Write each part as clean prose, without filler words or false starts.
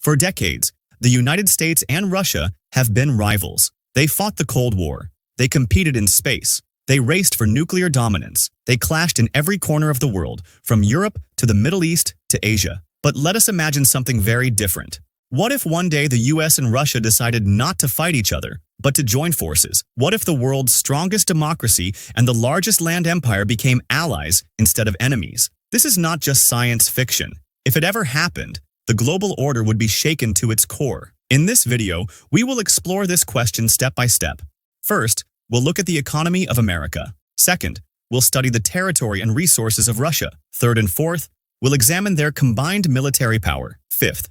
For decades, the United States and Russia have been rivals. They fought the Cold War. They competed in space. They raced for nuclear dominance. They clashed in every corner of the world, from Europe to the Middle East to Asia. But let us imagine something very different. What if one day the US and Russia decided not to fight each other, but to join forces? What if the world's strongest democracy and the largest land empire became allies instead of enemies? This is not just science fiction. If it ever happened, the global order would be shaken to its core. In this video, we will explore this question step by step. First, we'll look at the economy of America. Second, we'll study the territory and resources of Russia. Third and fourth, we'll examine their combined military power. Fifth,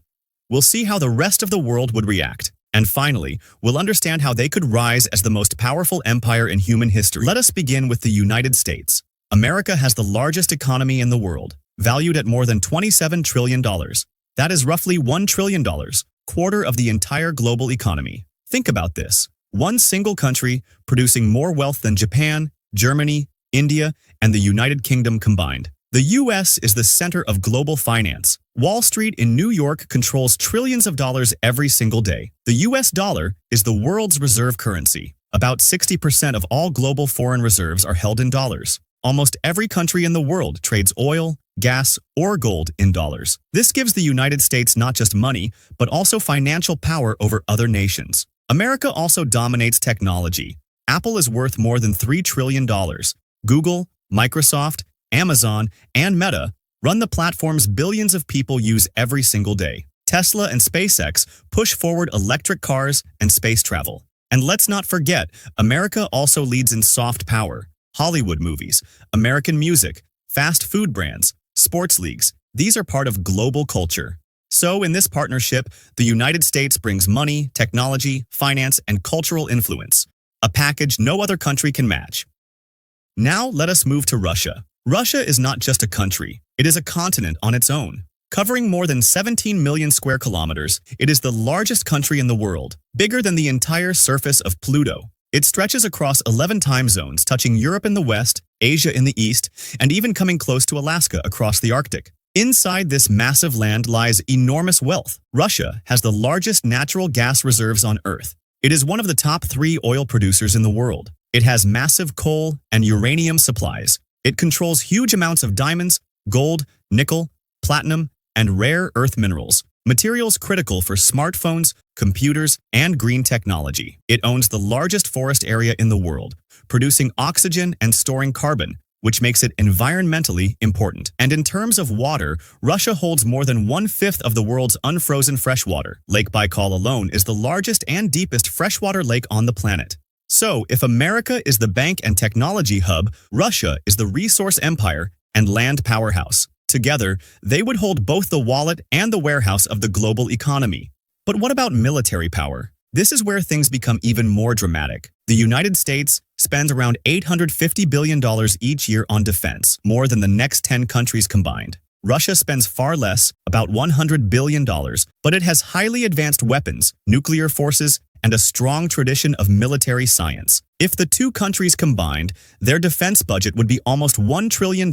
we'll see how the rest of the world would react. And finally, we'll understand how they could rise as the most powerful empire in human history. Let us begin with the United States. America has the largest economy in the world, valued at more than $27 trillion. That is roughly $1 trillion, quarter of the entire global economy. Think about this. One single country producing more wealth than Japan, Germany, India, and the United Kingdom combined. The US is the center of global finance. Wall Street in New York controls trillions of dollars every single day. The US dollar is the world's reserve currency. About 60% of all global foreign reserves are held in dollars. Almost every country in the world trades oil, gas, or gold in dollars. This gives the United States not just money, but also financial power over other nations. America also dominates technology. Apple is worth more than $3 trillion. Google, Microsoft, Amazon, and Meta run the platforms billions of people use every single day. Tesla and SpaceX push forward electric cars and space travel. And let's not forget, America also leads in soft power. Hollywood movies, American music, fast food brands, sports leagues, these are part of global culture. So in this partnership, the United States brings money, technology, finance, and cultural influence, a package no other country can match. Now let us move to Russia. Russia is not just a country, it is a continent on its own. Covering more than 17 million square kilometers, it is the largest country in the world, bigger than the entire surface of Pluto. It stretches across 11 time zones, touching Europe in the west, Asia in the east, and even coming close to Alaska across the Arctic. Inside this massive land lies enormous wealth. Russia has the largest natural gas reserves on Earth. It is one of the top 3 oil producers in the world. It has massive coal and uranium supplies. It controls huge amounts of diamonds, gold, nickel, platinum, and rare earth minerals, materials critical for smartphones, computers, and green technology. It owns the largest forest area in the world, producing oxygen and storing carbon, which makes it environmentally important. And in terms of water, Russia holds more than 1/5 of the world's unfrozen freshwater. Lake Baikal alone is the largest and deepest freshwater lake on the planet. So, if America is the bank and technology hub, Russia is the resource empire and land powerhouse. Together, they would hold both the wallet and the warehouse of the global economy. But what about military power? This is where things become even more dramatic. The United States spends around $850 billion each year on defense, more than the next 10 countries combined. Russia spends far less, about $100 billion, but it has highly advanced weapons, nuclear forces, and a strong tradition of military science. If the two countries combined, their defense budget would be almost $1 trillion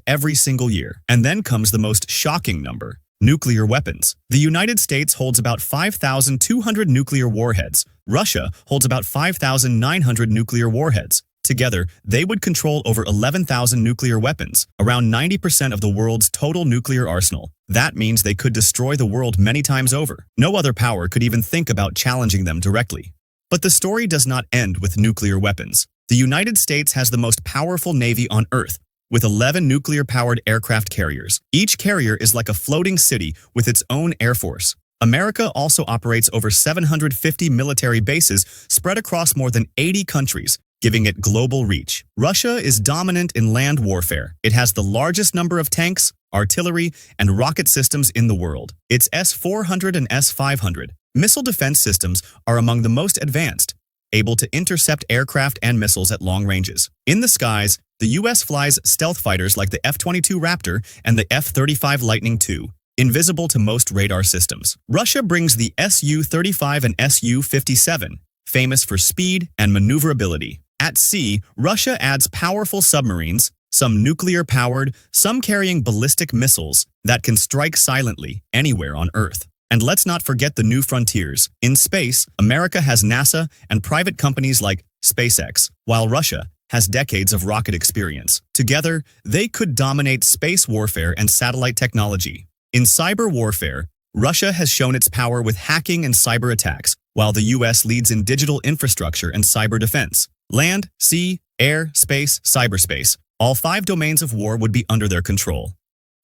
every single year. And then comes the most shocking number: nuclear weapons. The United States holds about 5,200 nuclear warheads. Russia holds about 5,900 nuclear warheads. Together, they would control over 11,000 nuclear weapons, around 90% of the world's total nuclear arsenal. That means they could destroy the world many times over. No other power could even think about challenging them directly. But the story does not end with nuclear weapons. The United States has the most powerful navy on Earth, with 11 nuclear-powered aircraft carriers. Each carrier is like a floating city with its own air force. America also operates over 750 military bases spread across more than 80 countries, giving it global reach. Russia is dominant in land warfare. It has the largest number of tanks, artillery, and rocket systems in the world. Its S-400 and S-500 missile defense systems are among the most advanced, able to intercept aircraft and missiles at long ranges. In the skies, the U.S. flies stealth fighters like the F-22 Raptor and the F-35 Lightning II, invisible to most radar systems. Russia brings the Su-35 and Su-57, famous for speed and maneuverability. At sea, Russia adds powerful submarines, some nuclear-powered, some carrying ballistic missiles that can strike silently anywhere on Earth. And let's not forget the new frontiers. In space, America has NASA and private companies like SpaceX, while Russia has decades of rocket experience. Together, they could dominate space warfare and satellite technology. In cyber warfare, Russia has shown its power with hacking and cyber attacks, while the US leads in digital infrastructure and cyber defense. Land, sea, air, space, cyberspace, all 5 domains of war would be under their control.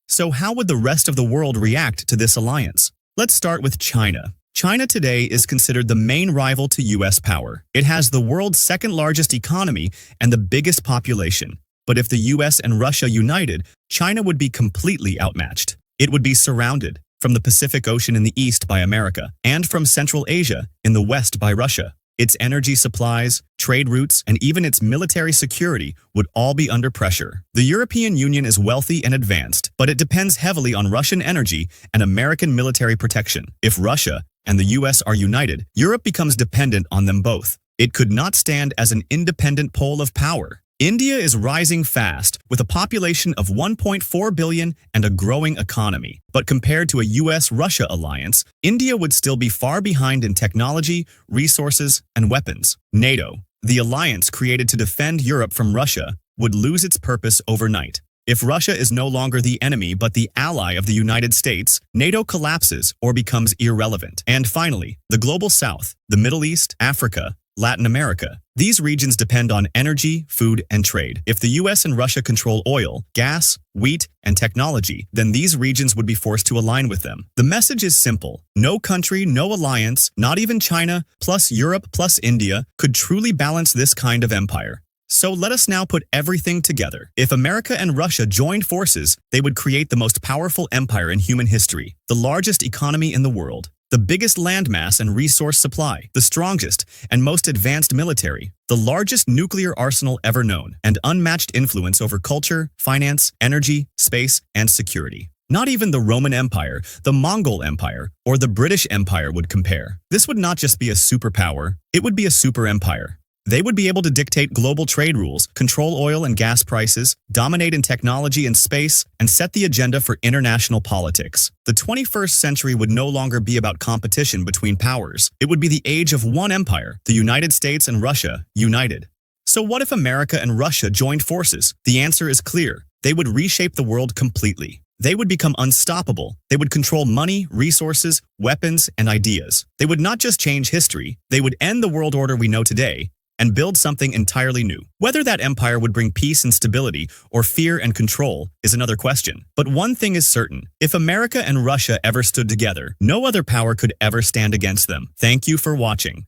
So how would the rest of the world react to this alliance? Let's start with China. China today is considered the main rival to US power. It has the world's second largest economy and the biggest population. But if the US and Russia united, China would be completely outmatched. It would be surrounded from the Pacific Ocean in the east by America and from Central Asia in the west by Russia. Its energy supplies, trade routes, and even its military security would all be under pressure. The European Union is wealthy and advanced, but it depends heavily on Russian energy and American military protection. If Russia and the US are united, Europe becomes dependent on them both. It could not stand as an independent pole of power. India is rising fast, with a population of 1.4 billion and a growing economy. But compared to a US-Russia alliance, India would still be far behind in technology, resources, and weapons. NATO, the alliance created to defend Europe from Russia, would lose its purpose overnight. If Russia is no longer the enemy but the ally of the United States, NATO collapses or becomes irrelevant. And finally, the global south, the Middle East, Africa, Latin America. These regions depend on energy, food, and trade. If the US and Russia control oil, gas, wheat, and technology, then these regions would be forced to align with them. The message is simple. No country, no alliance, not even China, plus Europe, plus India, could truly balance this kind of empire. So let us now put everything together. If America and Russia joined forces, they would create the most powerful empire in human history, the largest economy in the world, the biggest landmass and resource supply, the strongest and most advanced military, the largest nuclear arsenal ever known, and unmatched influence over culture, finance, energy, space, and security. Not even the Roman Empire, the Mongol Empire, or the British Empire would compare. This would not just be a superpower, it would be a super empire. They would be able to dictate global trade rules, control oil and gas prices, dominate in technology and space, and set the agenda for international politics. The 21st century would no longer be about competition between powers. It would be the age of one empire, the United States and Russia, united. So what if America and Russia joined forces? The answer is clear. They would reshape the world completely. They would become unstoppable. They would control money, resources, weapons, and ideas. They would not just change history, they would end the world order we know today and build something entirely new. Whether that empire would bring peace and stability or fear and control is another question. But one thing is certain. If America and Russia ever stood together, no other power could ever stand against them. Thank you for watching.